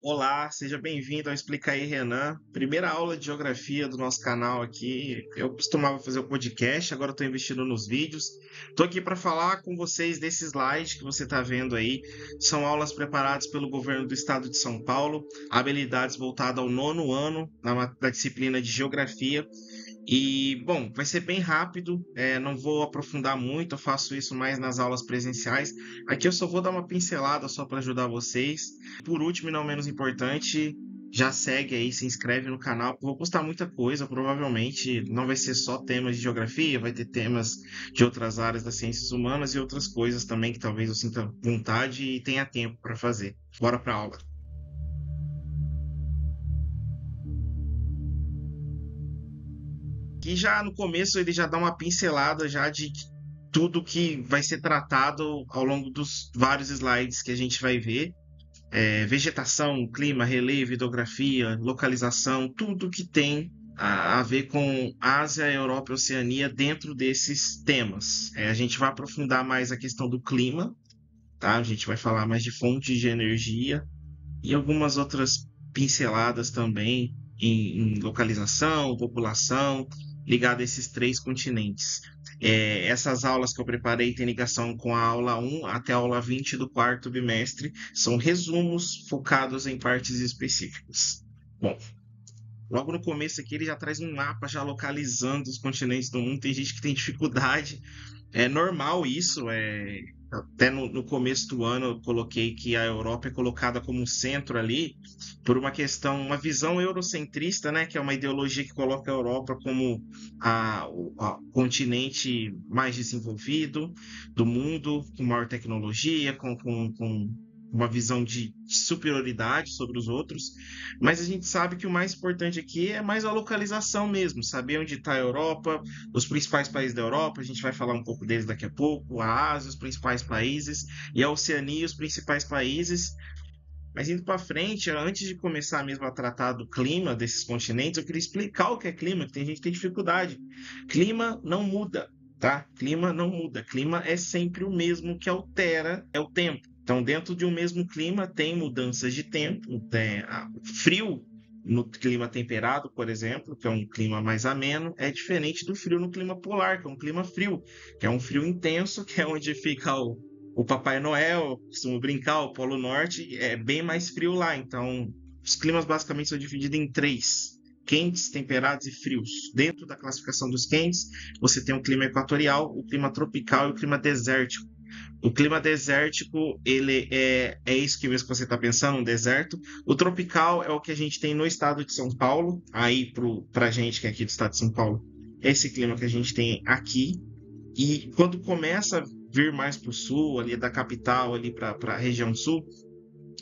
Olá, seja bem-vindo ao Explica aí, Renan. Primeira aula de geografia do nosso canal aqui. Eu costumava fazer o podcast, agora estou investindo nos vídeos. Estou aqui para falar com vocês desse slide que você está vendo aí. São aulas preparadas pelo governo do estado de São Paulo, habilidades voltadas ao nono ano da disciplina de geografia. E, bom, vai ser bem rápido, não vou aprofundar muito, eu faço isso mais nas aulas presenciais. Aqui eu só vou dar uma pincelada só para ajudar vocês. Por último e não menos importante, já segue aí, se inscreve no canal. Vou postar muita coisa, provavelmente não vai ser só temas de geografia, vai ter temas de outras áreas das ciências humanas e outras coisas também que talvez eu sinta vontade e tenha tempo para fazer. Bora para a aula. Que já no começo ele já dá uma pincelada já de tudo que vai ser tratado ao longo dos vários slides que a gente vai ver. Vegetação, clima, relevo, hidrografia, localização, tudo que tem a ver com Ásia, Europa e Oceania dentro desses temas. A gente vai aprofundar mais a questão do clima, tá? A gente vai falar mais de fontes de energia e algumas outras pinceladas também em localização, população, ligado a esses três continentes. Essas aulas que eu preparei têm ligação com a aula 1 até a aula 20 do quarto bimestre, são resumos focados em partes específicas. Bom, logo no começo aqui ele já traz um mapa já localizando os continentes do mundo. Tem gente que tem dificuldade, é normal isso, até no começo do ano eu coloquei que a Europa é colocada como centro ali por uma questão, uma visão eurocentrista, né, que é uma ideologia que coloca a Europa como o continente mais desenvolvido do mundo, com maior tecnologia, com uma visão de superioridade sobre os outros, mas a gente sabe que o mais importante aqui é mais a localização mesmo, saber onde está a Europa, os principais países da Europa, a gente vai falar um pouco deles daqui a pouco, a Ásia, os principais países, e a Oceania, os principais países. Mas indo para frente, antes de começar mesmo a tratar do clima desses continentes, eu queria explicar o que é clima, que tem gente que tem dificuldade. Clima não muda, tá? Clima não muda. Clima é sempre o mesmo, que altera é o tempo. Então, dentro de um mesmo clima, tem mudanças de tempo, frio no clima temperado, por exemplo, que é um clima mais ameno, é diferente do frio no clima polar, que é um clima frio, que é um frio intenso, que é onde fica o Papai Noel, costumo brincar, o Polo Norte é bem mais frio lá. Então, os climas basicamente são divididos em três: quentes, temperados e frios. Dentro da classificação dos quentes, você tem o clima equatorial, o clima tropical e o clima desértico. O clima desértico, ele é isso que mesmo que você está pensando, um deserto. O tropical é o que a gente tem no estado de São Paulo, aí para a gente que é aqui do estado de São Paulo, esse clima que a gente tem aqui. E quando começa a vir mais para o sul, ali da capital, ali para a região sul,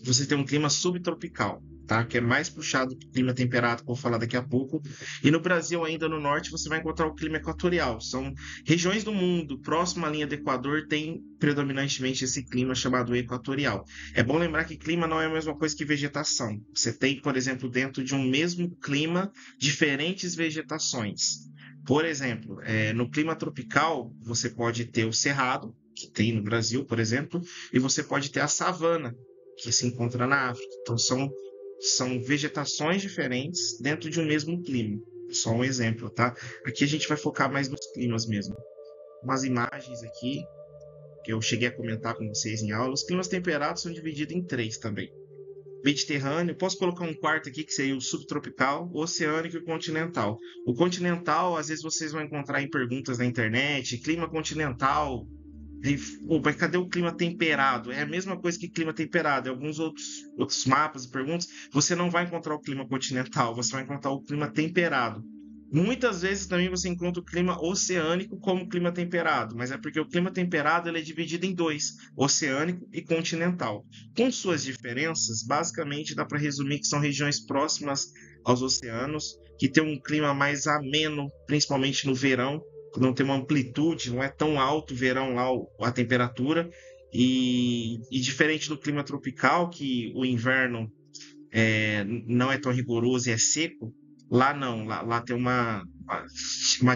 você tem um clima subtropical, tá? Que é mais puxado para o clima temperado, que eu vou falar daqui a pouco. E no Brasil, ainda no norte, você vai encontrar o clima equatorial. São regiões do mundo próximo à linha do Equador tem predominantemente esse clima chamado equatorial. É bom lembrar que clima não é a mesma coisa que vegetação. Você tem, por exemplo, dentro de um mesmo clima, diferentes vegetações. Por exemplo, no clima tropical, você pode ter o cerrado, que tem no Brasil, por exemplo, e você pode ter a savana, que se encontra na África. Então, são vegetações diferentes dentro de um mesmo clima. Só um exemplo, tá? Aqui a gente vai focar mais nos climas mesmo. Umas imagens aqui, que eu cheguei a comentar com vocês em aula. Os climas temperados são divididos em três também: Mediterrâneo, posso colocar um quarto aqui que seria o subtropical, o oceânico e o continental. O continental, às vezes vocês vão encontrar em perguntas na internet, clima continental. Mas cadê o clima temperado? É a mesma coisa que clima temperado. Em alguns outros mapas e perguntas, você não vai encontrar o clima continental, você vai encontrar o clima temperado. Muitas vezes também você encontra o clima oceânico como clima temperado, mas é porque o clima temperado ele é dividido em dois: oceânico e continental. Com suas diferenças, basicamente dá para resumir que são regiões próximas aos oceanos, que tem um clima mais ameno, principalmente no verão, não tem uma amplitude, não é tão alto o verão lá a temperatura, e diferente do clima tropical, que o inverno não é tão rigoroso e é seco, lá não, lá tem uma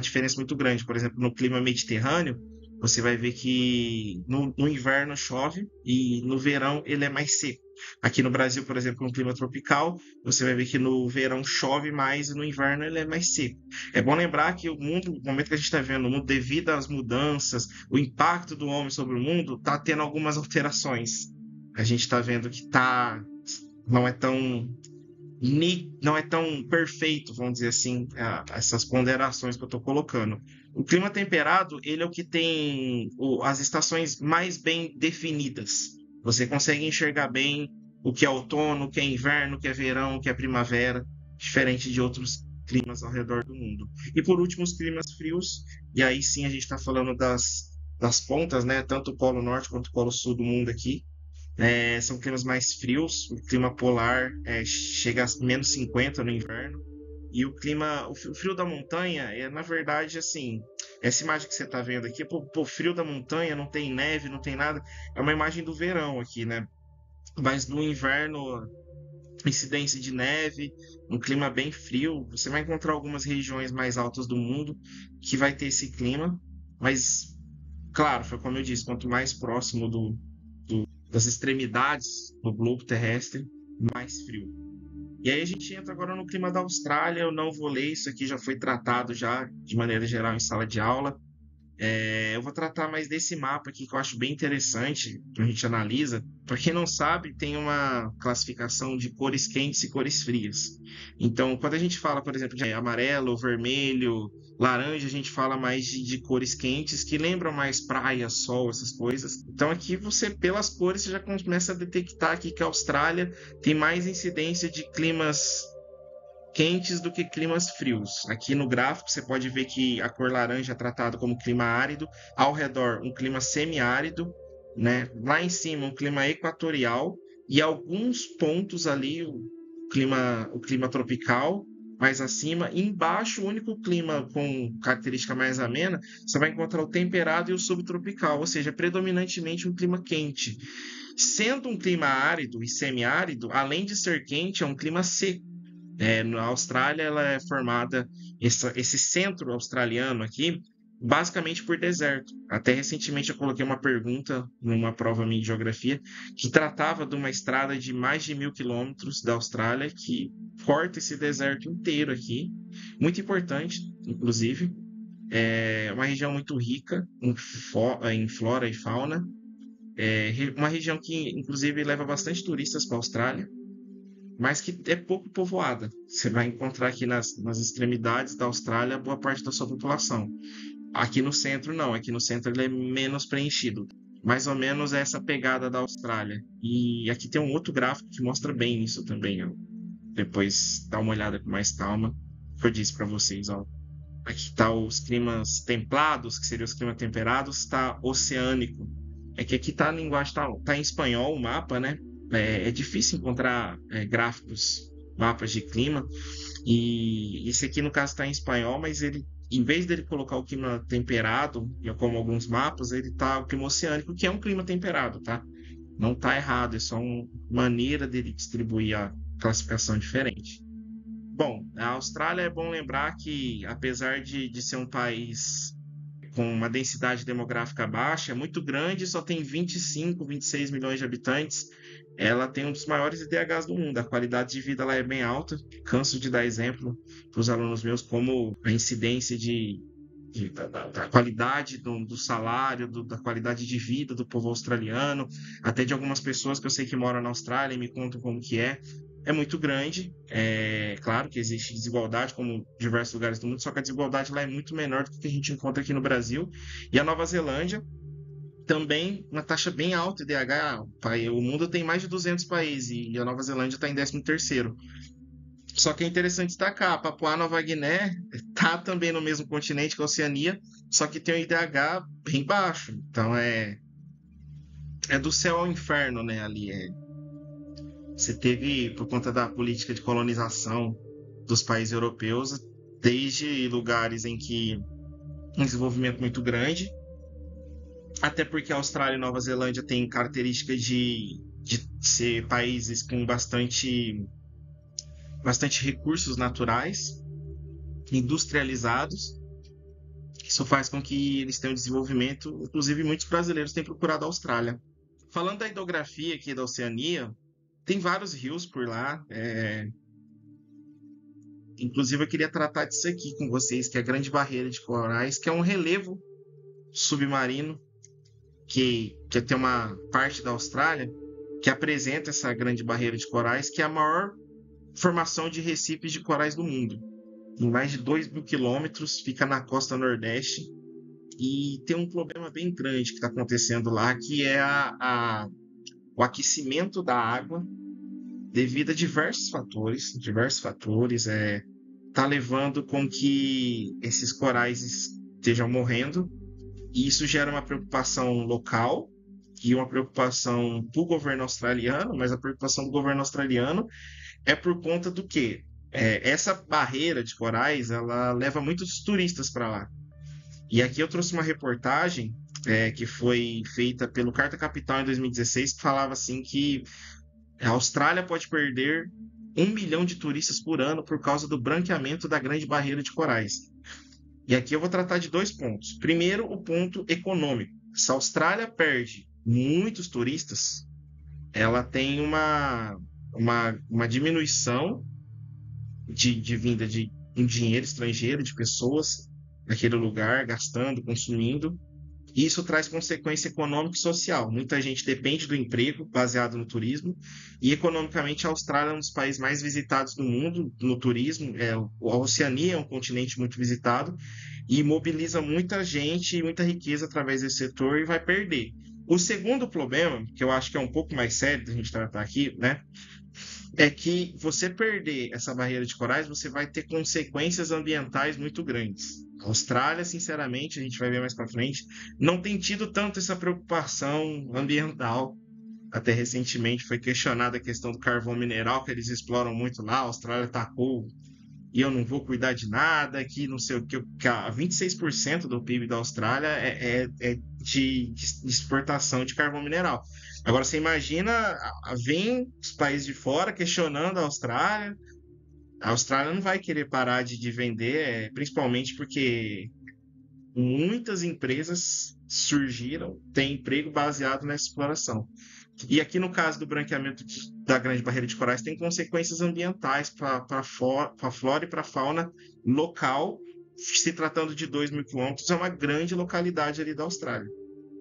diferença muito grande. Por exemplo, no clima mediterrâneo, você vai ver que no inverno chove e no verão ele é mais seco. Aqui no Brasil, por exemplo, no clima tropical, você vai ver que no verão chove mais e no inverno ele é mais seco. É bom lembrar que o mundo, no momento que a gente está vendo o mundo, devido às mudanças, o impacto do homem sobre o mundo, está tendo algumas alterações. A gente está vendo que não é tão não é tão perfeito, vamos dizer assim, essas ponderações que eu estou colocando. O clima temperado, ele é o que tem as estações mais bem definidas. Você consegue enxergar bem o que é outono, o que é inverno, o que é verão, o que é primavera, diferente de outros climas ao redor do mundo. E por último, os climas frios, e aí sim a gente está falando das pontas, né? Tanto o Polo Norte quanto o Polo Sul do mundo aqui. São climas mais frios, o clima polar chega a -50 no inverno. E o frio da montanha na verdade, assim, essa imagem que você está vendo aqui, pô, frio da montanha, não tem neve, não tem nada, é uma imagem do verão aqui, né? Mas no inverno, incidência de neve, um clima bem frio. Você vai encontrar algumas regiões mais altas do mundo que vai ter esse clima, mas, claro, foi como eu disse, quanto mais próximo das extremidades do globo terrestre, mais frio. E aí a gente entra agora no clima da Austrália. Eu não vou ler, isso aqui já foi tratado já de maneira geral em sala de aula. Eu vou tratar mais desse mapa aqui que eu acho bem interessante, que a gente analisa. Para quem não sabe, tem uma classificação de cores quentes e cores frias. Então, quando a gente fala, por exemplo, de amarelo, vermelho, laranja, a gente fala mais de cores quentes, que lembram mais praia, sol, essas coisas. Então, aqui você, pelas cores, você já começa a detectar aqui que a Austrália tem mais incidência de climas quentes do que climas frios. Aqui no gráfico você pode ver que a cor laranja é tratada como clima árido, ao redor um clima semiárido, né? Lá em cima um clima equatorial e alguns pontos ali o clima tropical mais acima, e embaixo o único clima com característica mais amena, você vai encontrar o temperado e o subtropical, ou seja, predominantemente um clima quente. Sendo um clima árido e semiárido, além de ser quente, é um clima seco. Na Austrália, ela é formada, esse centro australiano aqui, basicamente por deserto. Até recentemente eu coloquei uma pergunta numa prova minha de geografia que tratava de uma estrada de mais de 1.000 quilômetros da Austrália que corta esse deserto inteiro aqui. Muito importante, inclusive. É uma região muito rica em flora e fauna. Uma região que, inclusive, leva bastante turistas para a Austrália, mas que é pouco povoada. Você vai encontrar aqui nas extremidades da Austrália boa parte da sua população. Aqui no centro, não. Aqui no centro ele é menos preenchido. Mais ou menos essa pegada da Austrália. E aqui tem um outro gráfico que mostra bem isso também. Ó. Depois dá uma olhada com mais calma. Que eu disse para vocês, ó. Aqui está os climas templados, que seriam os climas temperados, está oceânico. É que aqui está a linguagem, tá em espanhol o mapa, né? É difícil encontrar gráficos, mapas de clima. E esse aqui, no caso, está em espanhol, mas ele, em vez dele colocar o clima temperado, como alguns mapas, ele tá o clima oceânico, que é um clima temperado, tá? Não tá errado, é só uma maneira dele distribuir a classificação diferente. Bom, a Austrália é bom lembrar que, apesar de ser um país com uma densidade demográfica baixa, é muito grande, só tem 25, 26 milhões de habitantes. Ela tem um dos maiores IDHs do mundo. A qualidade de vida lá é bem alta. Canso de dar exemplo para os alunos meus como a incidência da qualidade do salário, da qualidade de vida do povo australiano, até de algumas pessoas que eu sei que moram na Austrália e me contam como que é muito grande. É claro que existe desigualdade, como em diversos lugares do mundo, só que a desigualdade lá é muito menor do que a gente encontra aqui no Brasil. E a Nova Zelândia também uma taxa bem alta de IDH. O mundo tem mais de 200 países e a Nova Zelândia está em 13º. Só que é interessante destacar, a Papua Nova Guiné está também no mesmo continente que a Oceania, só que tem um IDH bem baixo. Então é do céu ao inferno, né? Ali você teve, por conta da política de colonização dos países europeus, desde lugares em que um desenvolvimento muito grande, até porque a Austrália e Nova Zelândia têm características de ser países com bastante recursos naturais, industrializados, Isso faz com que eles tenham desenvolvimento, inclusive muitos brasileiros têm procurado a Austrália. Falando da hidrografia aqui da Oceania, tem vários rios por lá. Inclusive, eu queria tratar disso aqui com vocês, que é a Grande Barreira de Corais, que é um relevo submarino que tem uma parte da Austrália que apresenta essa Grande Barreira de Corais, que é a maior formação de recifes de corais do mundo. Em mais de 2.000 quilômetros, fica na costa nordeste e tem um problema bem grande que está acontecendo lá, que é o aquecimento da água devido a diversos fatores. Está levando com que esses corais estejam morrendo, e isso gera uma preocupação local e uma preocupação do governo australiano, mas a preocupação do governo australiano é por conta do quê? Essa barreira de corais, ela leva muitos turistas para lá. E aqui eu trouxe uma reportagem que foi feita pelo Carta Capital em 2016, que falava assim que a Austrália pode perder 1 milhão de turistas por ano por causa do branqueamento da Grande Barreira de Corais. E aqui eu vou tratar de 2 pontos. Primeiro, o ponto econômico. Se a Austrália perde muitos turistas, ela tem uma diminuição de vinda de um dinheiro estrangeiro, de pessoas naquele lugar, gastando, consumindo. E isso traz consequência econômica e social. Muita gente depende do emprego baseado no turismo. E economicamente a Austrália é um dos países mais visitados do mundo no turismo. A Oceania é um continente muito visitado e mobiliza muita gente e muita riqueza através desse setor e vai perder. O segundo problema, que eu acho que é um pouco mais sério da gente tratar aqui, né? É que você perder essa barreira de corais, você vai ter consequências ambientais muito grandes. A Austrália, sinceramente, a gente vai ver mais para frente, não tem tido tanto essa preocupação ambiental. Até recentemente foi questionada a questão do carvão mineral, que eles exploram muito lá. A Austrália tacou e eu não vou cuidar de nada, que não sei o que. 26% do PIB da Austrália é de exportação de carvão mineral. Agora você imagina, vem os países de fora questionando a Austrália. A Austrália não vai querer parar de vender, principalmente porque muitas empresas surgiram, têm emprego baseado nessa exploração. E aqui no caso do branqueamento da Grande Barreira de Corais, tem consequências ambientais para a flora e para a fauna local. Se tratando de 2.000 quilômetros, é uma grande localidade ali da Austrália.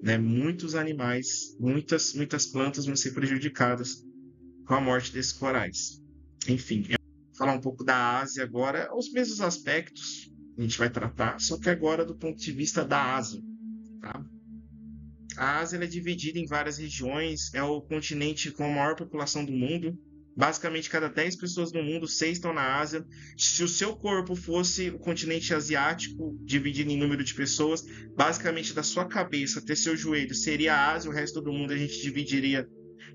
Né? Muitos animais, muitas plantas vão ser prejudicadas com a morte desses corais. Enfim, eu vou falar um pouco da Ásia agora, os mesmos aspectos a gente vai tratar, só que agora do ponto de vista da Ásia. Tá? A Ásia é dividida em várias regiões, é o continente com a maior população do mundo. Basicamente, cada 10 pessoas no mundo, 6 estão na Ásia. Se o seu corpo fosse o continente asiático, dividido em número de pessoas, basicamente da sua cabeça até seu joelho seria a Ásia, o resto do mundo a gente dividiria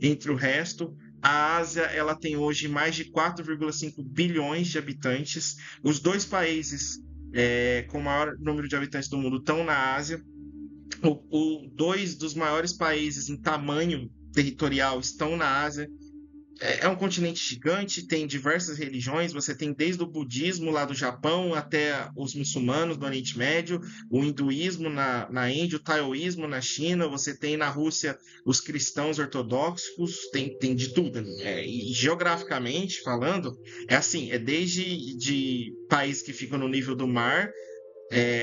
entre o resto. A Ásia ela tem hoje mais de 4,5 bilhões de habitantes. Os 2 países com o maior número de habitantes do mundo estão na Ásia. 2 dos maiores países em tamanho territorial estão na Ásia. É um continente gigante, tem diversas religiões. Você tem desde o budismo lá do Japão até os muçulmanos do Oriente Médio, o hinduísmo na Índia, o taoísmo na China. Você tem na Rússia os cristãos ortodoxos, tem de tudo. E geograficamente falando, é desde de países que ficam no nível do mar,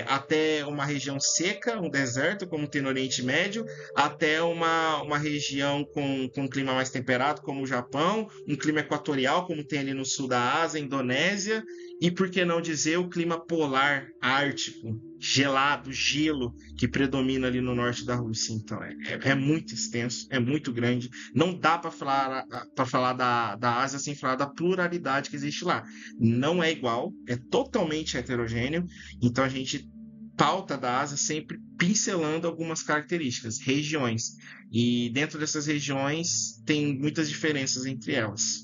até uma região seca, um deserto, como tem no Oriente Médio, até uma região com um clima mais temperado, como o Japão, um clima equatorial, como tem ali no sul da Ásia, Indonésia, e por que não dizer o clima polar, ártico, gelado, gelo, que predomina ali no norte da Rússia. Então, é muito extenso, é muito grande. Não dá para falar da Ásia sem falar da pluralidade que existe lá. Não é igual, é totalmente heterogêneo. Então a gente pauta da Ásia sempre pincelando algumas características, regiões. E dentro dessas regiões tem muitas diferenças entre elas.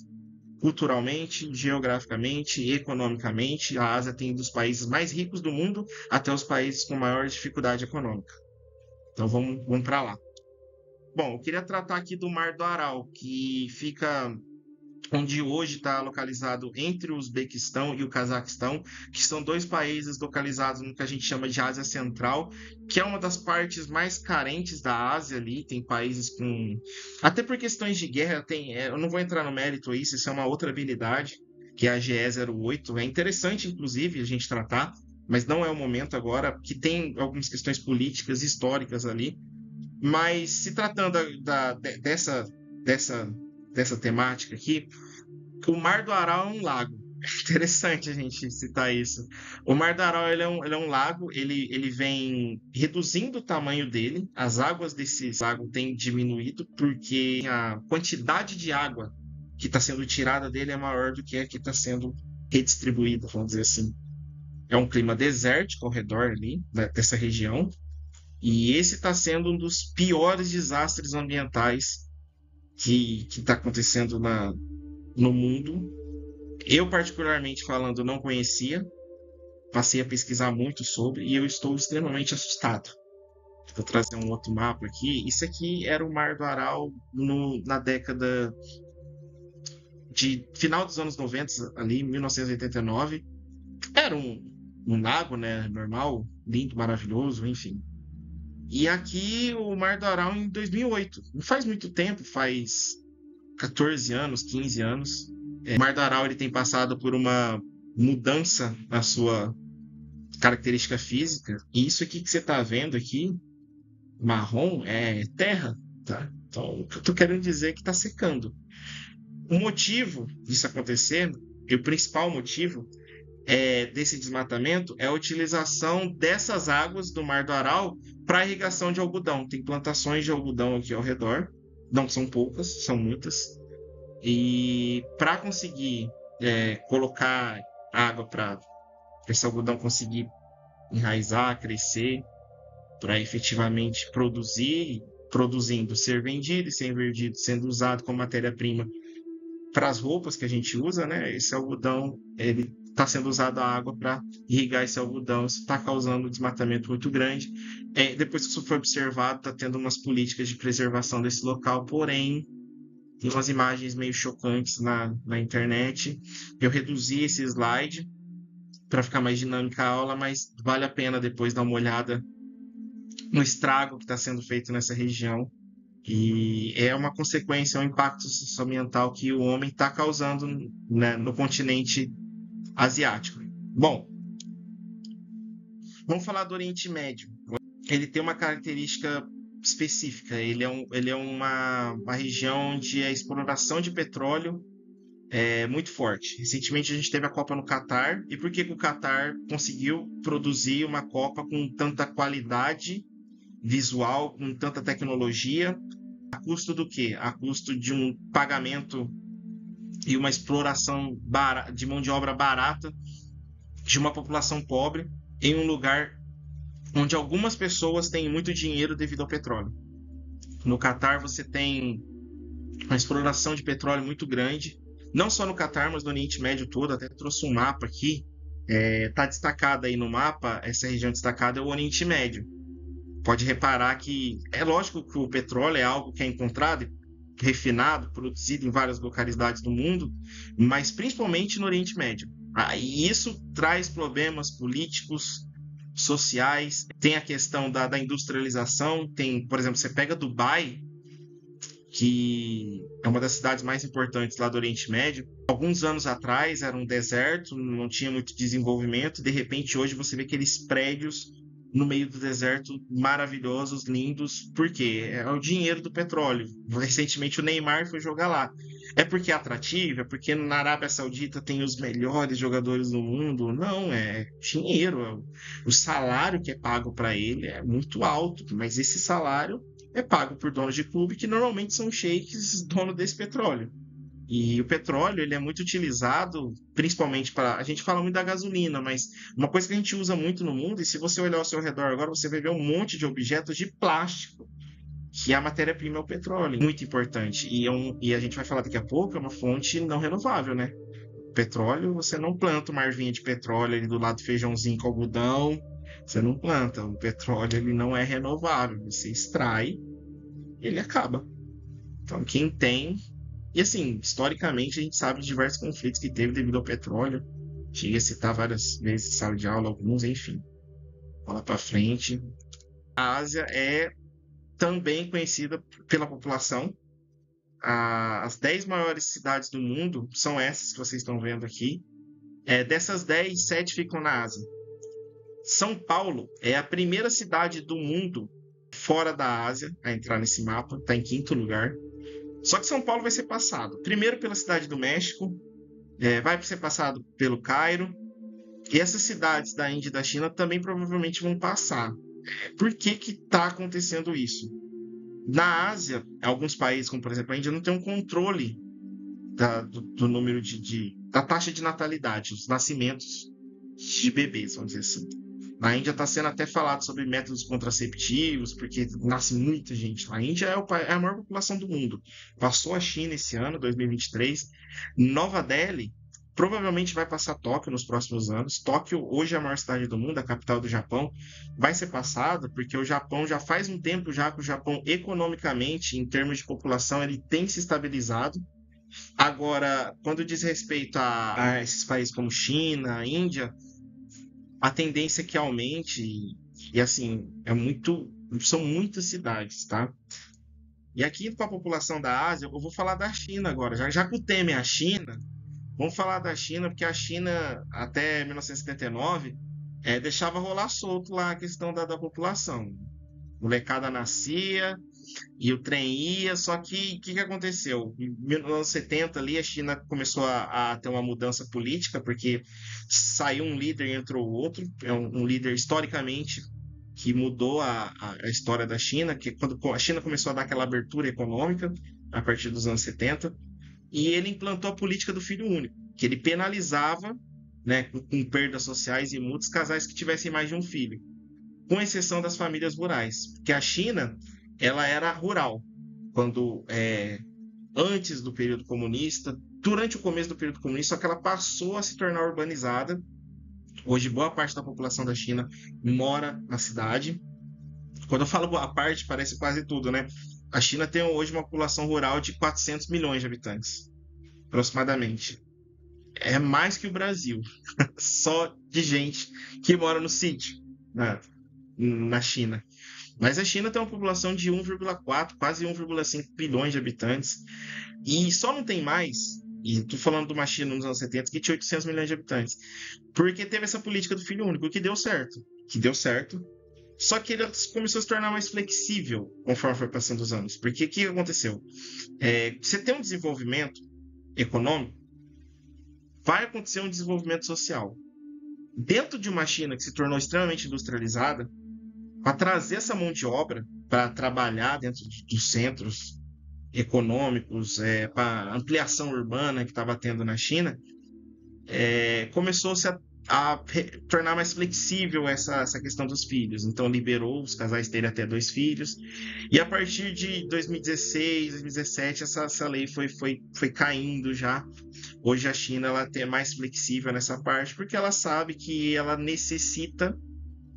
Culturalmente, geograficamente, economicamente, a Ásia tem dos países mais ricos do mundo até os países com maior dificuldade econômica. Então vamos para lá. Bom, eu queria tratar aqui do Mar do Aral, que fica onde hoje está localizado entre o Uzbequistão e o Cazaquistão, que são dois países localizados no que a gente chama de Ásia Central, que é uma das partes mais carentes da Ásia ali. Tem países com. Até por questões de guerra, eu não vou entrar no mérito isso é uma outra habilidade, que é a GE-08. É interessante, inclusive, a gente tratar, mas não é o momento agora, que tem algumas questões políticas, históricas ali. Mas se tratando dessa temática aqui, o Mar do Aral é um lago. É interessante a gente citar isso. O Mar do Aral ele é um lago, ele vem reduzindo o tamanho dele, as águas desse lago têm diminuído porque a quantidade de água que está sendo tirada dele é maior do que a que está sendo redistribuída, vamos dizer assim. É um clima desértico ao redor ali, dessa região, e esse está sendo um dos piores desastres ambientais que está acontecendo no mundo. Eu, particularmente falando, não conhecia, passei a pesquisar muito sobre e eu estou extremamente assustado. Vou trazer um outro mapa aqui. Isso aqui era o Mar do Aral na década de final dos anos 90, ali, 1989. Era um lago, né, normal, lindo, maravilhoso, enfim. E aqui o Mar do Aral em 2008. Não faz muito tempo, faz 14 anos, 15 anos. O Mar do Aral ele tem passado por uma mudança na sua característica física. E isso aqui que você está vendo aqui, marrom, é terra. Tá? Então, o que eu estou querendo dizer é que está secando. O motivo disso acontecer, e o principal motivo desse desmatamento, é a utilização dessas águas do Mar do Aral para irrigação de algodão. Tem plantações de algodão aqui ao redor. Não são poucas, são muitas. E para conseguir colocar água para esse algodão conseguir enraizar, crescer, para efetivamente produzir, produzindo, ser vendido e ser vendido, sendo usado como matéria-prima para as roupas que a gente usa, né? Esse algodão, ele está sendo usado a água para irrigar esse algodão. Isso está causando um desmatamento muito grande. Depois que isso foi observado, está tendo umas políticas de preservação desse local, porém tem umas imagens meio chocantes na internet. Eu reduzi esse slide para ficar mais dinâmica a aula, mas vale a pena depois dar uma olhada no estrago que está sendo feito nessa região. E é uma consequência, um impacto socioambiental que o homem está causando, né, no continente asiático. Bom, vamos falar do Oriente Médio. Ele tem uma característica específica. Ele é uma região onde a exploração de petróleo é muito forte. Recentemente a gente teve a Copa no Catar. E por que o Catar conseguiu produzir uma Copa com tanta qualidade visual, com tanta tecnologia? A custo do quê? A custo de um pagamento e uma exploração de mão de obra barata de uma população pobre em um lugar onde algumas pessoas têm muito dinheiro devido ao petróleo. No Catar você tem uma exploração de petróleo muito grande, não só no Catar, mas no Oriente Médio todo. Até trouxe um mapa aqui. Está destacado aí no mapa, essa região destacada é o Oriente Médio. Pode reparar que é lógico que o petróleo é algo que é encontrado, refinado, produzido em várias localidades do mundo, mas principalmente no Oriente Médio. E isso traz problemas políticos, sociais. Tem a questão da industrialização. Tem, por exemplo, você pega Dubai, que é uma das cidades mais importantes lá do Oriente Médio. Alguns anos atrás era um deserto, não tinha muito desenvolvimento. De repente, hoje você vê aqueles prédios no meio do deserto, maravilhosos, lindos. Por quê? É o dinheiro do petróleo. Recentemente o Neymar foi jogar lá. É porque é atrativo? É porque na Arábia Saudita tem os melhores jogadores do mundo? Não, é dinheiro. O salário que é pago para ele é muito alto, mas esse salário é pago por donos de clube que normalmente são sheiks dono desse petróleo. E o petróleo ele é muito utilizado, principalmente para. A gente fala muito da gasolina, mas uma coisa que a gente usa muito no mundo, e se você olhar ao seu redor agora, você vai ver um monte de objetos de plástico, que a matéria-prima é o petróleo. Muito importante. E a gente vai falar daqui a pouco, é uma fonte não renovável, né? Petróleo, você não planta uma arvinha de petróleo ali do lado do feijãozinho com algodão. Você não planta. O petróleo ele não é renovável. Você extrai, ele acaba. Então, quem tem E assim, historicamente, a gente sabe de diversos conflitos que teve devido ao petróleo. Cheguei a citar várias vezes em sala de aula, alguns, enfim. Bola para frente. A Ásia é também conhecida pela população. As 10 maiores cidades do mundo são essas que vocês estão vendo aqui. Dessas 10, 7 ficam na Ásia. São Paulo é a primeira cidade do mundo fora da Ásia a entrar nesse mapa, está em quinto lugar. Só que São Paulo vai ser passado primeiro pela cidade do México, vai ser passado pelo Cairo, e essas cidades da Índia e da China também provavelmente vão passar. Por que está acontecendo isso? Na Ásia, alguns países, como por exemplo a Índia, não tem um controle do número da taxa de natalidade, os nascimentos de bebês, vamos dizer assim. Na Índia está sendo até falado sobre métodos contraceptivos, porque nasce muita gente. A Índia é a maior população do mundo. Passou a China esse ano, 2023. Nova Delhi provavelmente vai passar Tóquio nos próximos anos. Tóquio, hoje é a maior cidade do mundo, a capital do Japão, vai ser passada, porque o Japão já faz um tempo já que o Japão, economicamente, em termos de população, ele tem se estabilizado. Agora, quando diz respeito a esses países como China, Índia, a tendência é que aumente e assim, são muitas cidades, tá? E aqui para a população da Ásia, eu vou falar da China agora. Já que o tema é a China, vamos falar da China, porque a China, até 1979, deixava rolar solto lá a questão da população. Molecada nascia e o trem ia, só que o que aconteceu? Em 1970 ali a China começou a ter uma mudança política, porque saiu um líder e entrou outro, é um líder historicamente que mudou a história da China, que quando a China começou a dar aquela abertura econômica a partir dos anos 70, e ele implantou a política do filho único, que ele penalizava, né, com perdas sociais e multas, casais que tivessem mais de um filho, com exceção das famílias rurais, porque a China ela era rural quando antes do período comunista, durante o começo do período comunista, só que ela passou a se tornar urbanizada. Hoje boa parte da população da China mora na cidade. Quando eu falo boa parte, parece quase tudo, né? A China tem hoje uma população rural de 400 milhões de habitantes, aproximadamente. É mais que o Brasil, só de gente que mora no sítio, na China. Mas a China tem uma população de 1,4, quase 1,5 bilhões de habitantes. E só não tem mais, e estou falando de uma China nos anos 70 que tinha 800 milhões de habitantes, porque teve essa política do filho único, que deu certo. Só que ele começou a se tornar mais flexível conforme foi passando os anos. Porque o que aconteceu? Você tem um desenvolvimento econômico, vai acontecer um desenvolvimento social. Dentro de uma China que se tornou extremamente industrializada, para trazer essa mão de obra para trabalhar dentro dos centros econômicos, para ampliação urbana que estava tendo na China, começou-se a tornar mais flexível essa questão dos filhos. Então liberou os casais terem até 2 filhos. E a partir de 2016, 2017, essa lei foi caindo já. Hoje a China ela é mais flexível nessa parte, porque ela sabe que ela necessita,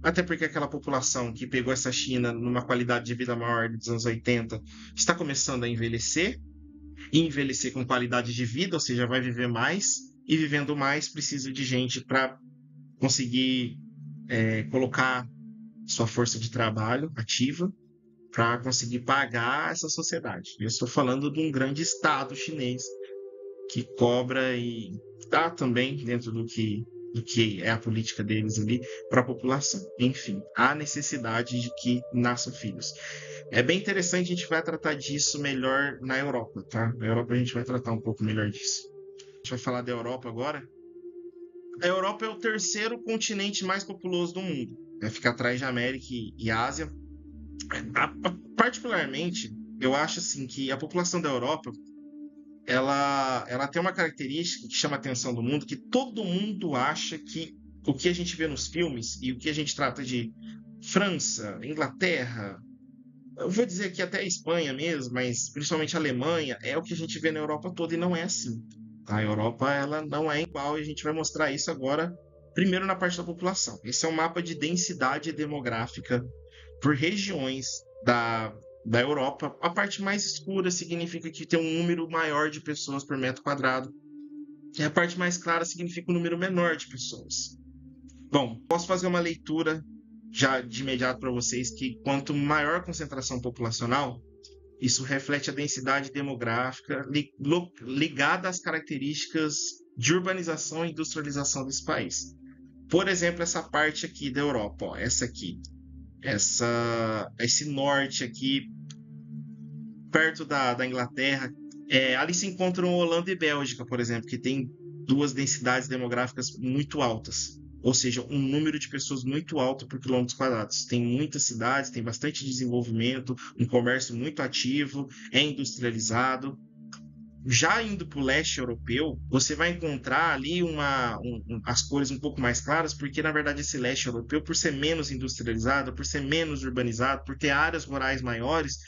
até porque aquela população que pegou essa China numa qualidade de vida maior dos anos 80 está começando a envelhecer, e envelhecer com qualidade de vida, ou seja, vai viver mais, e vivendo mais precisa de gente para conseguir colocar sua força de trabalho ativa para conseguir pagar essa sociedade. Eu estou falando de um grande estado chinês que cobra e dá também dentro do que é a política deles ali para a população. Enfim, há necessidade de que nasçam filhos. É bem interessante, a gente vai tratar disso melhor na Europa, tá? Na Europa a gente vai tratar um pouco melhor disso. A gente vai falar da Europa agora. A Europa é o terceiro continente mais populoso do mundo. Fica atrás de América e Ásia. Particularmente, eu acho assim que a população da Europa ela tem uma característica que chama a atenção do mundo, que todo mundo acha que o que a gente vê nos filmes e o que a gente trata de França, Inglaterra, eu vou dizer aqui até a Espanha mesmo, mas principalmente a Alemanha, é o que a gente vê na Europa toda e não é assim. A Europa ela não é igual e a gente vai mostrar isso agora, primeiro na parte da população. Esse é um mapa de densidade demográfica por regiões da Europa. A parte mais escura significa que tem um número maior de pessoas por metro quadrado. E a parte mais clara significa um número menor de pessoas. Bom, posso fazer uma leitura já de imediato para vocês que quanto maior a concentração populacional, isso reflete a densidade demográfica ligada às características de urbanização e industrialização desse país. Por exemplo, essa parte aqui da Europa, ó, essa aqui, esse norte aqui, perto da Inglaterra, ali se encontram Holanda e Bélgica, por exemplo, que tem duas densidades demográficas muito altas. Ou seja, um número de pessoas muito alto por quilômetros quadrados. Tem muitas cidades, tem bastante desenvolvimento, um comércio muito ativo, é industrializado. Já indo para o leste europeu, você vai encontrar ali as cores um pouco mais claras, porque na verdade esse leste europeu, por ser menos industrializado, por ser menos urbanizado, por ter áreas rurais maiores,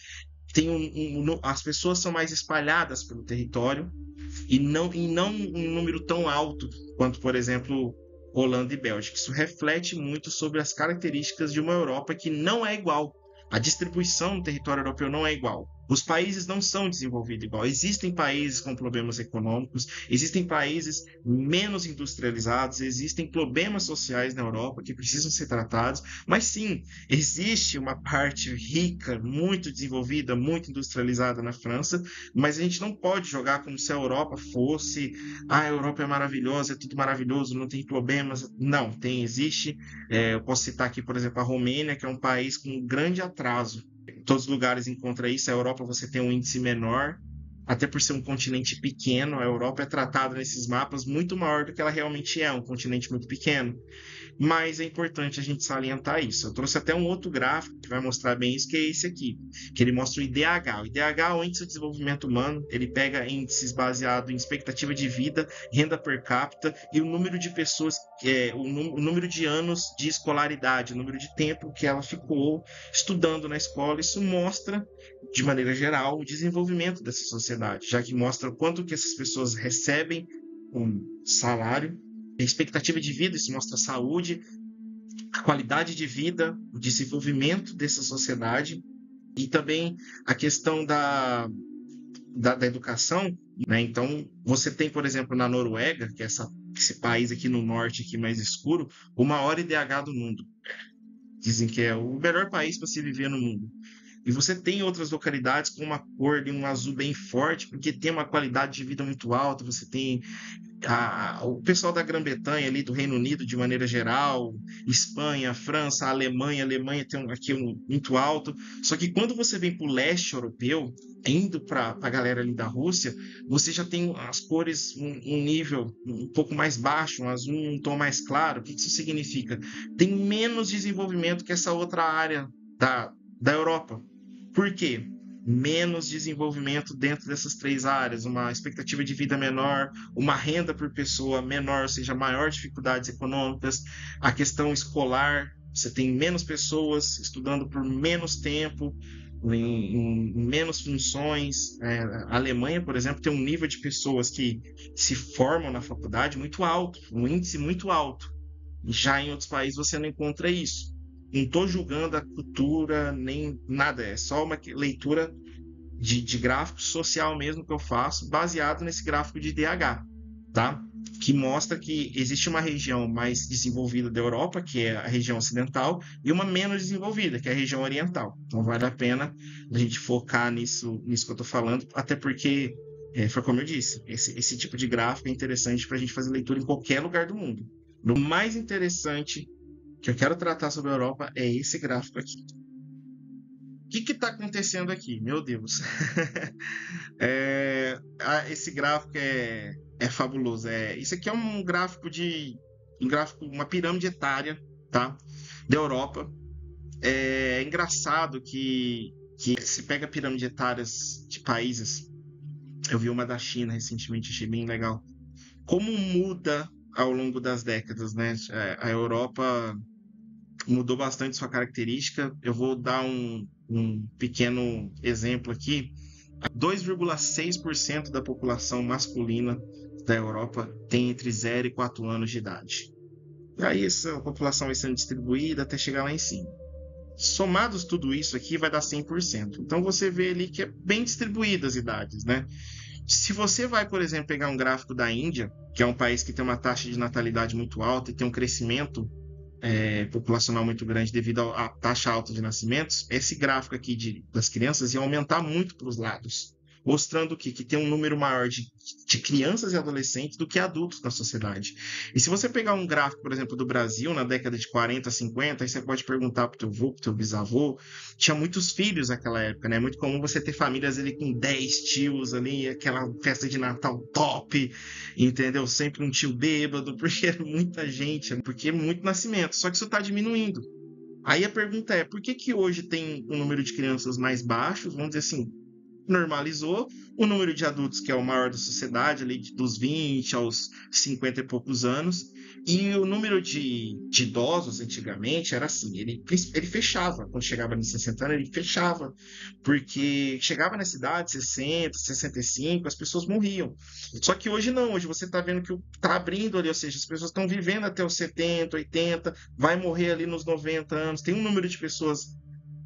as pessoas são mais espalhadas pelo território e não um número tão alto quanto, por exemplo, Holanda e Bélgica. Isso reflete muito sobre as características de uma Europa que não é igual. A distribuição no território europeu não é igual. Os países não são desenvolvidos igual. Existem países com problemas econômicos, existem países menos industrializados, existem problemas sociais na Europa que precisam ser tratados, mas sim, existe uma parte rica, muito desenvolvida, muito industrializada na França, mas a gente não pode jogar como se a Europa fosse a Europa é maravilhosa, é tudo maravilhoso, não tem problemas. Não, existe. Eu posso citar aqui, por exemplo, a Romênia, que é um país com um grande atraso. Em todos os lugares encontra isso. A Europa você tem um índice menor, até por ser um continente pequeno. A Europa é tratada nesses mapas muito maior do que ela realmente é, um continente muito pequeno. Mas é importante a gente salientar isso. Eu trouxe até um outro gráfico que vai mostrar bem isso, que é esse aqui, que ele mostra o IDH. O IDH é o Índice de Desenvolvimento Humano, ele pega índices baseados em expectativa de vida, renda per capita e o número de pessoas, o número de anos de escolaridade, o número de tempo que ela ficou estudando na escola. Isso mostra, de maneira geral, o desenvolvimento dessa sociedade, já que mostra quanto que essas pessoas recebem um salário, a expectativa de vida, isso mostra a saúde, a qualidade de vida, o desenvolvimento dessa sociedade e também a questão da educação, né? Então, você tem, por exemplo, na Noruega, que é esse país aqui no norte, aqui mais escuro, o maior IDH do mundo. Dizem que é o melhor país para se viver no mundo. E você tem outras localidades com uma cor de um azul bem forte, porque tem uma qualidade de vida muito alta. Você tem o pessoal da Grã-Bretanha ali, do Reino Unido de maneira geral, Espanha, França, Alemanha tem aqui muito alto. Só que quando você vem para o leste europeu, indo para a galera ali da Rússia, você já tem as cores um nível um pouco mais baixo, um azul um tom mais claro. O que isso significa? Tem menos desenvolvimento que essa outra área da Europa. Por quê? Menos desenvolvimento dentro dessas três áreas, uma expectativa de vida menor, uma renda por pessoa menor, ou seja, maior dificuldades econômicas, a questão escolar, você tem menos pessoas estudando por menos tempo, em menos funções. A Alemanha, por exemplo, tem um nível de pessoas que se formam na faculdade muito alto, um índice muito alto. Já em outros países você não encontra isso. Não estou julgando a cultura, nem nada, é só uma leitura de gráfico social mesmo que eu faço, baseado nesse gráfico de IDH, tá? Que mostra que existe uma região mais desenvolvida da Europa, que é a região ocidental, e uma menos desenvolvida, que é a região oriental. Então vale a pena a gente focar nisso que eu estou falando, até porque, foi como eu disse, esse tipo de gráfico é interessante para a gente fazer leitura em qualquer lugar do mundo. O mais interessante que eu quero tratar sobre a Europa é esse gráfico aqui. O que está acontecendo aqui? Meu Deus. Esse gráfico é fabuloso. Isso aqui é um gráfico uma pirâmide etária, tá? Da Europa. É engraçado que se pega pirâmide etárias de países. Eu vi uma da China recentemente, achei bem legal. Como muda ao longo das décadas, né? A Europa mudou bastante sua característica. Eu vou dar um pequeno exemplo aqui. 2,6% da população masculina da Europa tem entre 0 e 4 anos de idade. E aí essa população vai sendo distribuída até chegar lá em cima. Somados tudo isso aqui vai dar 100%. Então você vê ali que é bem distribuída as idades, né? Se você vai, por exemplo, pegar um gráfico da Índia, que é um país que tem uma taxa de natalidade muito alta e tem um crescimento populacional muito grande devido à taxa alta de nascimentos, esse gráfico aqui das crianças ia aumentar muito para os lados, mostrando que tem um número maior de crianças e adolescentes do que adultos na sociedade. E se você pegar um gráfico, por exemplo, do Brasil, na década de 40, 50, aí você pode perguntar para o teu avô, para o teu bisavô, tinha muitos filhos naquela época, né? É muito comum você ter famílias ali com 10 tios ali, aquela festa de Natal top, entendeu? Sempre um tio bêbado, porque é muita gente, porque é muito nascimento. Só que isso está diminuindo. Aí a pergunta é, por que que hoje tem um número de crianças mais baixos, vamos dizer assim, normalizou o número de adultos, que é o maior da sociedade, ali dos 20 aos 50 e poucos anos, e o número de idosos, antigamente, era assim, ele fechava, quando chegava nos 60 anos, ele fechava, porque chegava na cidade, 60, 65, as pessoas morriam. Só que hoje não, hoje você está vendo que está abrindo ali, ou seja, as pessoas estão vivendo até os 70, 80, vai morrer ali nos 90 anos, tem um número de pessoas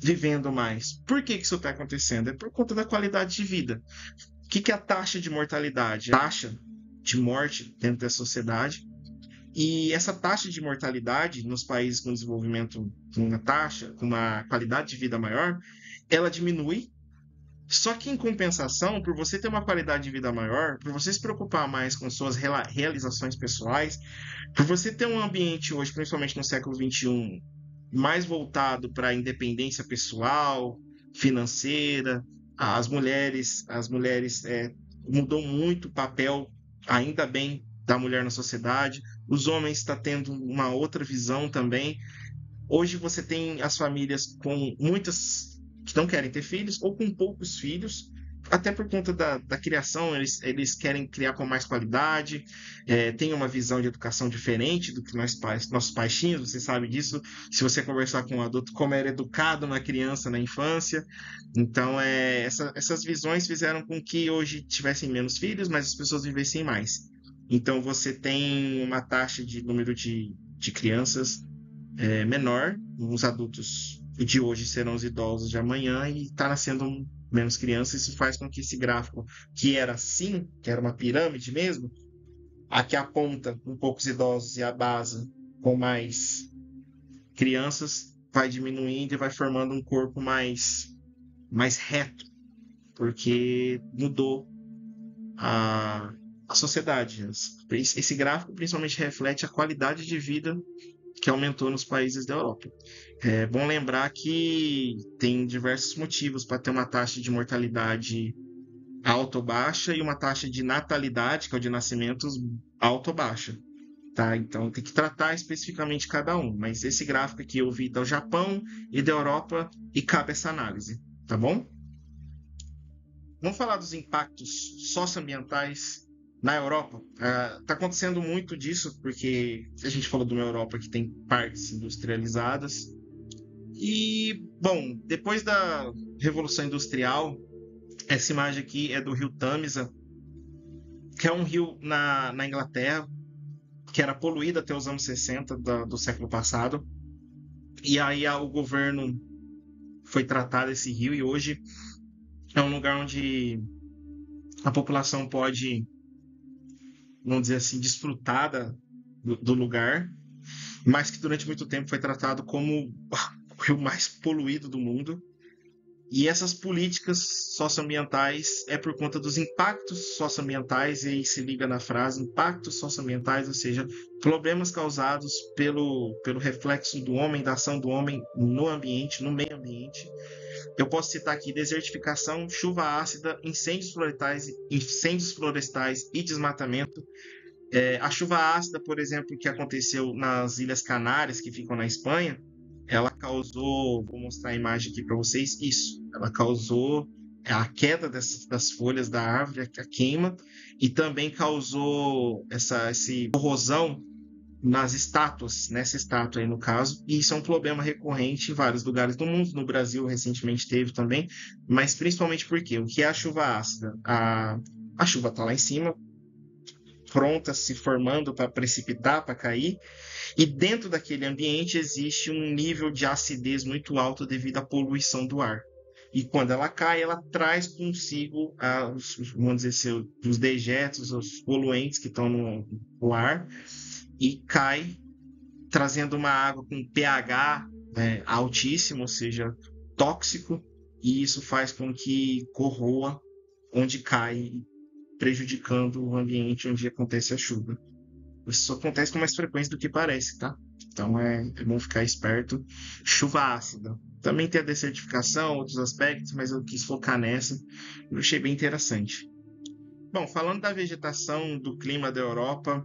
vivendo mais. Por que isso está acontecendo? É por conta da qualidade de vida. O que é a taxa de mortalidade? A taxa de morte dentro da sociedade. E essa taxa de mortalidade nos países com desenvolvimento com uma qualidade de vida maior, ela diminui. Só que em compensação, por você ter uma qualidade de vida maior, por você se preocupar mais com suas realizações pessoais, por você ter um ambiente hoje, principalmente no século XXI, mais voltado para a independência pessoal, financeira. As mulheres mudou muito o papel, ainda bem, da mulher na sociedade. Os homens estão tendo uma outra visão também. Hoje você tem as famílias com muitas que não querem ter filhos ou com poucos filhos, até por conta da criação, eles querem criar com mais qualidade, tem uma visão de educação diferente do que nossos pais tinham, você sabe disso, se você conversar com um adulto, como era educado na criança, na infância. Então, essas visões fizeram com que hoje tivessem menos filhos, mas as pessoas vivessem mais. Então, você tem uma taxa de número de crianças menor, os adultos de hoje serão os idosos de amanhã e está nascendo menos crianças. Isso faz com que esse gráfico, que era assim, que era uma pirâmide mesmo, aqui a ponta com poucos idosos e a base com mais crianças, vai diminuindo e vai formando um corpo mais reto, porque mudou a sociedade. Esse gráfico principalmente reflete a qualidade de vida que aumentou nos países da Europa. É bom lembrar que tem diversos motivos para ter uma taxa de mortalidade alta ou baixa e uma taxa de natalidade, que é o de nascimentos, alta ou baixa. Tá? Então tem que tratar especificamente cada um. Mas esse gráfico aqui eu vi do Japão e da Europa e cabe essa análise. Tá bom? Vamos falar dos impactos socioambientais na Europa. Está acontecendo muito disso, porque a gente falou de uma Europa que tem partes industrializadas. E, bom, depois da Revolução Industrial, essa imagem aqui é do rio Tamisa, que é um rio na Inglaterra, que era poluído até os anos 60 do século passado. E aí o governo foi tratar desse rio e hoje é um lugar onde a população pode, vamos dizer assim, desfrutar do lugar, mas que durante muito tempo foi tratado como o rio mais poluído do mundo. E essas políticas socioambientais é por conta dos impactos socioambientais, e aí se liga na frase, impactos socioambientais, ou seja, problemas causados pelo reflexo do homem, da ação do homem no ambiente, no meio ambiente. Eu posso citar aqui desertificação, chuva ácida, incêndios florestais e desmatamento. A chuva ácida, por exemplo, que aconteceu nas Ilhas Canárias, que ficam na Espanha, ela causou, vou mostrar a imagem aqui para vocês, isso, ela causou a queda das folhas da árvore, a queima, e também causou essa corrosão nas estátuas, nessa estátua aí no caso, e isso é um problema recorrente em vários lugares do mundo, no Brasil recentemente teve também, mas principalmente porque o que é a chuva ácida? A chuva está lá em cima, pronta, se formando para precipitar, para cair, e dentro daquele ambiente existe um nível de acidez muito alto devido à poluição do ar. E quando ela cai, ela traz consigo vamos dizer assim, os dejetos, os poluentes que estão no ar, e cai trazendo uma água com pH altíssimo, ou seja, tóxico, e isso faz com que corroa onde cai, prejudicando o ambiente onde acontece a chuva. Isso acontece com mais frequência do que parece, tá? Então é bom ficar esperto. Chuva ácida. Também tem a desertificação, outros aspectos, mas eu quis focar nessa. Eu achei bem interessante. Bom, falando da vegetação, do clima da Europa,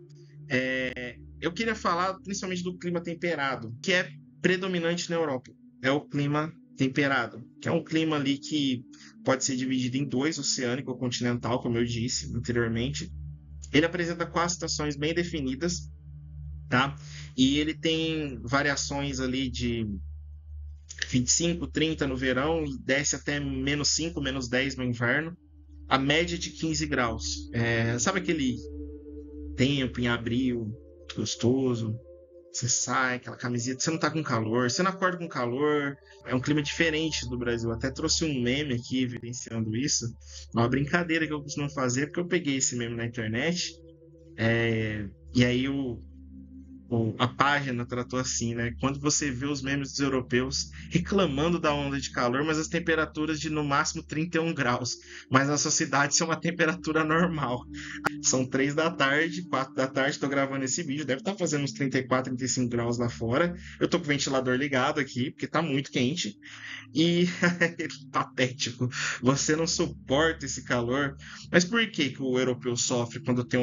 eu queria falar principalmente do clima temperado, que é predominante na Europa. É o clima temperado, que é um clima ali que pode ser dividido em dois, oceânico ou continental, como eu disse anteriormente. Ele apresenta 4 estações bem definidas, tá? E ele tem variações ali de 25, 30 no verão e desce até -5, -10 no inverno. A média de 15 graus. Sabe aquele tempo em abril gostoso? Você sai, aquela camiseta, você não tá com calor, você não acorda com calor. É um clima diferente do Brasil. Até trouxe um meme aqui evidenciando isso. Uma brincadeira que eu costumo fazer, porque eu peguei esse meme na internet. E aí a página tratou assim, né? Quando você vê os memes dos europeus reclamando da onda de calor, mas as temperaturas de no máximo 31 graus. Mas na sua cidade isso é uma temperatura normal. São 3 da tarde, 4 da tarde, tô gravando esse vídeo. Deve estar fazendo uns 34, 35 graus lá fora. Eu tô com o ventilador ligado aqui, porque tá muito quente. E patético. Você não suporta esse calor. Mas por que que o europeu sofre quando tem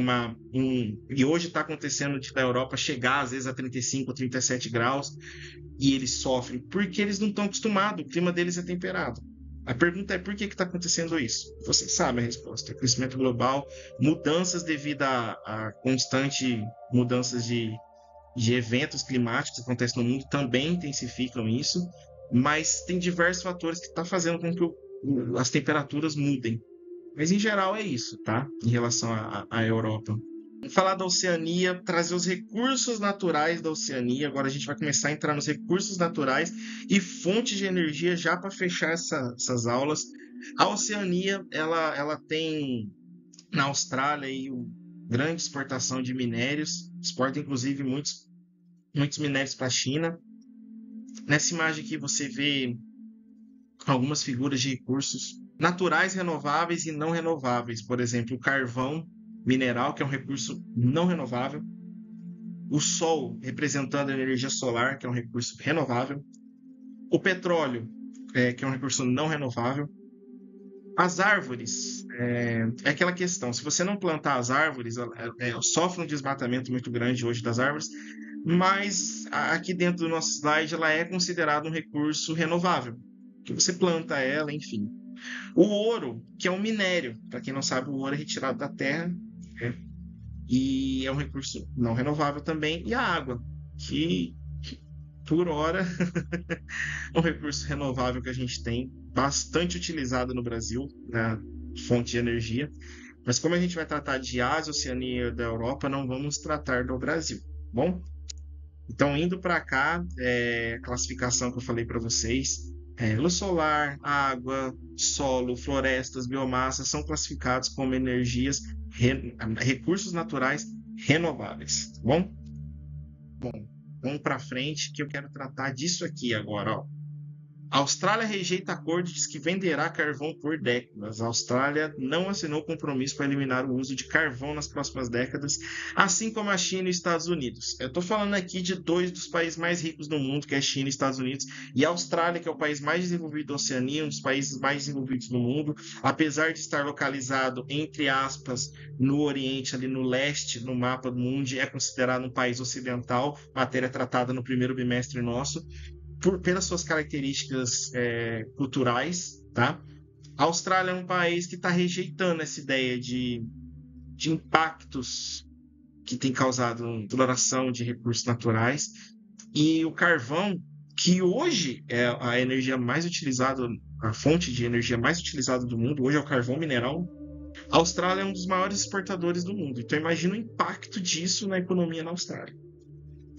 e hoje está acontecendo na Europa chegar às vezes a 35, 37 graus e eles sofrem? Porque eles não estão acostumados. O clima deles é temperado. A pergunta é por que está acontecendo isso? Você sabe a resposta. Crescimento global, mudanças devido a constante mudanças de eventos climáticos que acontecem no mundo também intensificam isso, mas tem diversos fatores que estão fazendo com que as temperaturas mudem. Mas em geral é isso, tá? Em relação à Europa. Vamos falar da Oceania, trazer os recursos naturais da Oceania. Agora a gente vai começar a entrar nos recursos naturais e fontes de energia já para fechar essas aulas. A Oceania, ela tem na Austrália aí, grande exportação de minérios, exporta inclusive muitos minérios para a China. Nessa imagem aqui você vê algumas figuras de recursos naturais, renováveis e não renováveis. Por exemplo, o carvão mineral, que é um recurso não renovável. O sol, representando a energia solar, que é um recurso renovável. O petróleo, que é um recurso não renovável. As árvores, é aquela questão, se você não plantar as árvores, sofre um desmatamento muito grande hoje das árvores, mas aqui dentro do nosso slide ela é considerada um recurso renovável, que você planta ela, enfim. O ouro, que é um minério, para quem não sabe, o ouro é retirado da terra, né? E é um recurso não renovável também, e a água, que por hora é um recurso renovável que a gente tem, bastante utilizado no Brasil, na fonte de energia. Mas como a gente vai tratar de Ásia, Oceania e da Europa, não vamos tratar do Brasil, bom? Então, indo para cá, a classificação que eu falei para vocês, luz solar, água, solo, florestas, biomassa são classificados como energias, recursos naturais renováveis, tá bom? Bom, vamos para frente que eu quero tratar disso aqui agora, ó. A Austrália rejeita acordo e diz que venderá carvão por décadas. A Austrália não assinou compromisso para eliminar o uso de carvão nas próximas décadas, assim como a China e os Estados Unidos. Eu estou falando aqui de 2 dos países mais ricos do mundo, que é a China e os Estados Unidos, e a Austrália, que é o país mais desenvolvido da Oceania, um dos países mais desenvolvidos do mundo, apesar de estar localizado, entre aspas, no Oriente, ali no leste, no mapa do mundo, é considerado um país ocidental, matéria tratada no primeiro bimestre nosso. Pelas suas características culturais, tá? A Austrália é um país que está rejeitando essa ideia de impactos que tem causado exploração de recursos naturais. E o carvão, que hoje é a energia mais utilizada, a fonte de energia mais utilizada do mundo, hoje é o carvão mineral. A Austrália é um dos maiores exportadores do mundo, então imagina o impacto disso na economia na Austrália.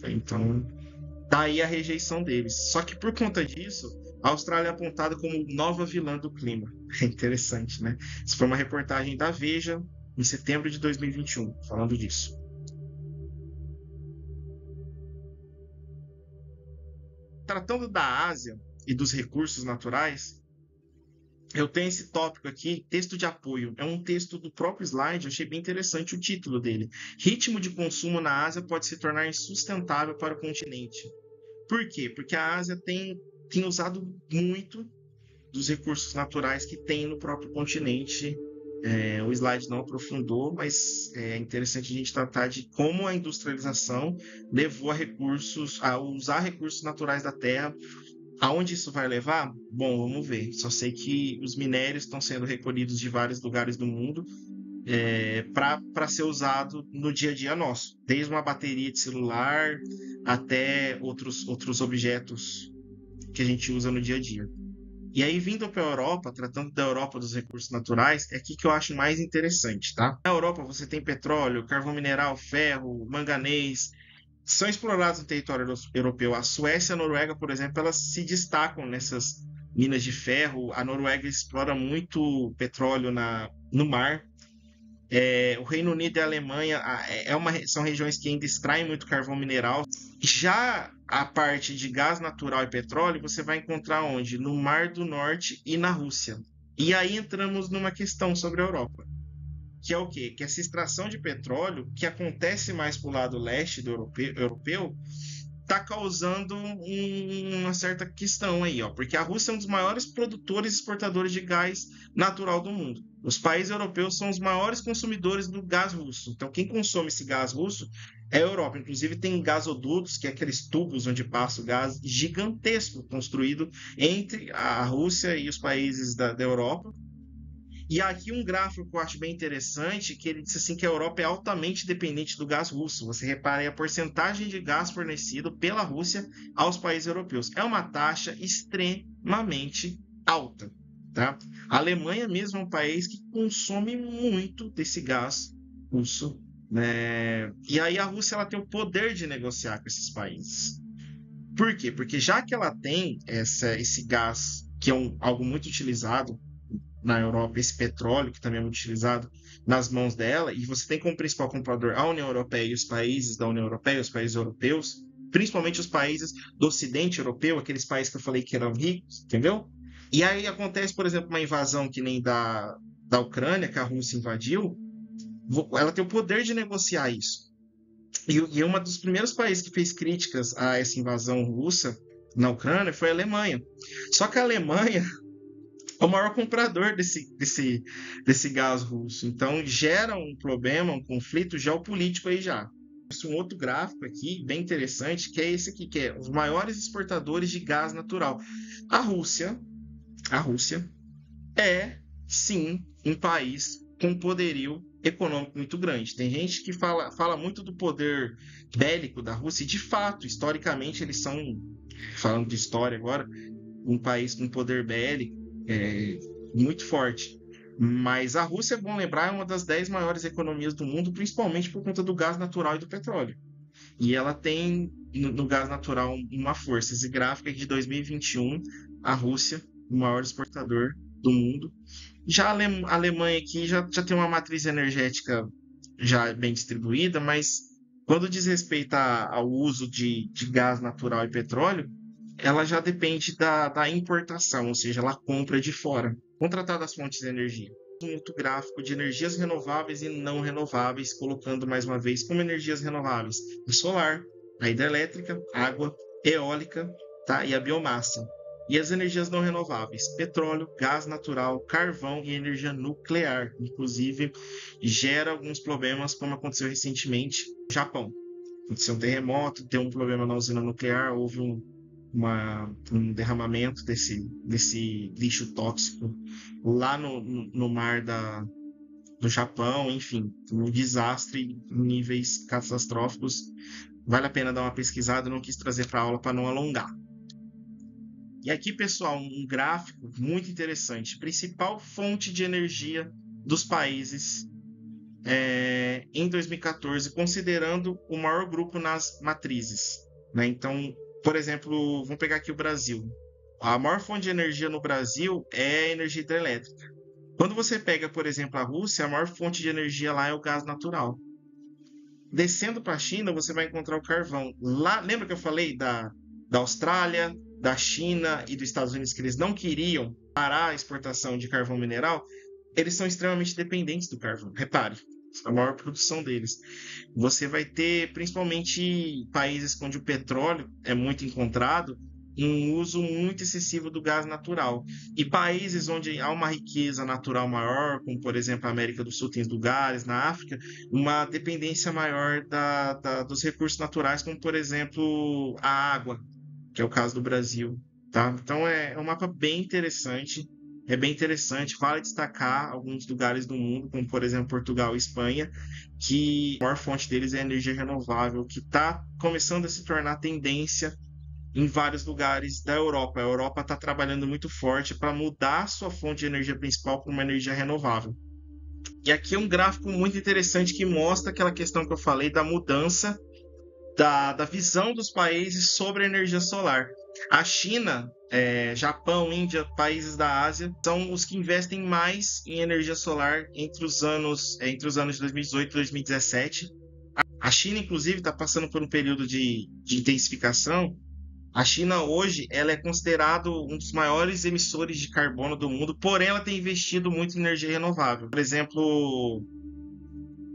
Então, daí a rejeição deles. Só que por conta disso, a Austrália é apontada como nova vilã do clima. É interessante, né? Isso foi uma reportagem da Veja em setembro de 2021, falando disso. Tratando da Ásia e dos recursos naturais, eu tenho esse tópico aqui, texto de apoio. É um texto do próprio slide, eu achei bem interessante o título dele. Ritmo de consumo na Ásia pode se tornar insustentável para o continente. Por quê? Porque a Ásia tem usado muito dos recursos naturais que tem no próprio continente. O slide não aprofundou, mas é interessante a gente tratar de como a industrialização levou a usar recursos naturais da terra. Aonde isso vai levar? Bom, vamos ver. Só sei que os minérios estão sendo recolhidos de vários lugares do mundo para ser usado no dia a dia nosso, desde uma bateria de celular até outros objetos que a gente usa no dia a dia. E aí, vindo para a Europa, tratando da Europa dos recursos naturais, é aqui que eu acho mais interessante, tá? Na Europa você tem petróleo, carvão mineral, ferro, manganês, são explorados no território europeu. A Suécia e a Noruega, por exemplo, elas se destacam nessas minas de ferro. A Noruega explora muito petróleo no mar. O Reino Unido e a Alemanha são regiões que ainda extraem muito carvão mineral. Já a parte de gás natural e petróleo, você vai encontrar onde? No Mar do Norte e na Rússia. E aí entramos numa questão sobre a Europa, que é o quê? Que essa extração de petróleo, que acontece mais para o lado leste do europeu, está causando uma certa questão aí, ó, porque a Rússia é um dos maiores produtores e exportadores de gás natural do mundo. Os países europeus são os maiores consumidores do gás russo. Então, quem consome esse gás russo é a Europa. Inclusive, tem gasodutos, que é aqueles tubos onde passa o gás, gigantesco, construído entre a Rússia e os países da Europa. E aqui um gráfico que eu acho bem interessante, que ele disse assim que a Europa é altamente dependente do gás russo. Você repara aí a porcentagem de gás fornecido pela Rússia aos países europeus. É uma taxa extremamente alta, tá? A Alemanha mesmo é um país que consome muito desse gás russo, né? E aí a Rússia ela tem o poder de negociar com esses países. Por quê? Porque já que ela tem esse gás, que é algo muito utilizado na Europa, esse petróleo, que também é muito utilizado, nas mãos dela, e você tem como principal comprador a União Europeia e os países da União Europeia, os países europeus, principalmente os países do Ocidente Europeu, aqueles países que eu falei que eram ricos, entendeu? E aí acontece, por exemplo, uma invasão que nem da Ucrânia, que a Rússia invadiu, ela tem o poder de negociar isso. E uma dos primeiros países que fez críticas a essa invasão russa na Ucrânia foi a Alemanha. Só que a Alemanha é o maior comprador desse gás russo. Então, gera um problema, um conflito geopolítico aí já. Um outro gráfico aqui, bem interessante, que é esse aqui, que é os maiores exportadores de gás natural. A Rússia é, sim, um país com poderio econômico muito grande. Tem gente que fala muito do poder bélico da Rússia, e de fato, historicamente, eles são, falando de história agora, um país com poder bélico muito forte. Mas a Rússia, é bom lembrar, é uma das 10 maiores economias do mundo, principalmente por conta do gás natural e do petróleo. E ela tem no gás natural uma força. Esse gráfico é de 2021, a Rússia, o maior exportador do mundo. Já a Alemanha aqui já tem uma matriz energética já bem distribuída, mas quando diz respeito ao uso de gás natural e petróleo, ela já depende da importação, ou seja, ela compra de fora. Contratar das fontes de energia. Um outro gráfico de energias renováveis e não renováveis, colocando mais uma vez como energias renováveis o solar, a hidrelétrica, água, eólica, tá? E a biomassa. E as energias não renováveis, petróleo, gás natural, carvão e energia nuclear. Inclusive, gera alguns problemas, como aconteceu recentemente no Japão. Aconteceu um terremoto, tem um problema na usina nuclear, houve um derramamento desse lixo tóxico lá no mar do Japão, enfim, um desastre em níveis catastróficos. Vale a pena dar uma pesquisada, eu não quis trazer para a aula para não alongar. E aqui, pessoal, um gráfico muito interessante. Principal fonte de energia dos países em 2014, considerando o maior grupo nas matrizes, né? Então, por exemplo, vamos pegar aqui o Brasil. A maior fonte de energia no Brasil é a energia hidrelétrica. Quando você pega, por exemplo, a Rússia, a maior fonte de energia lá é o gás natural. Descendo para a China, você vai encontrar o carvão. Lá, lembra que eu falei da Austrália, da China e dos Estados Unidos que eles não queriam parar a exportação de carvão mineral? Eles são extremamente dependentes do carvão. Repare, a maior produção deles. Você vai ter, principalmente países onde o petróleo é muito encontrado, um uso muito excessivo do gás natural. E países onde há uma riqueza natural maior, como por exemplo a América do Sul tem os lugares, na África, uma dependência maior dos recursos naturais, como por exemplo a água, que é o caso do Brasil. Tá? Então é um mapa bem interessante. É bem interessante, vale destacar alguns lugares do mundo, como por exemplo Portugal e Espanha, que a maior fonte deles é a energia renovável, que está começando a se tornar tendência em vários lugares da Europa. A Europa está trabalhando muito forte para mudar a sua fonte de energia principal para uma energia renovável. E aqui é um gráfico muito interessante que mostra aquela questão que eu falei da mudança da visão dos países sobre a energia solar. A China, Japão, Índia, países da Ásia são os que investem mais em energia solar entre os anos de 2018 e 2017. A China, inclusive, está passando por um período de intensificação. A China hoje ela é considerada um dos maiores emissores de carbono do mundo, porém ela tem investido muito em energia renovável. Por exemplo,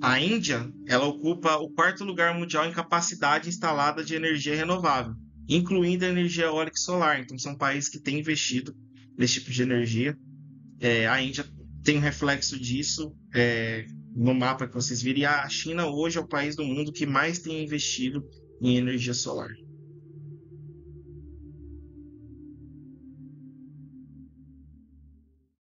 a Índia, ela ocupa o quarto lugar mundial em capacidade instalada de energia renovável, incluindo a energia eólica e solar. Então, são países que têm investido nesse tipo de energia. A Índia tem um reflexo disso no mapa que vocês viram. E a China hoje é o país do mundo que mais tem investido em energia solar.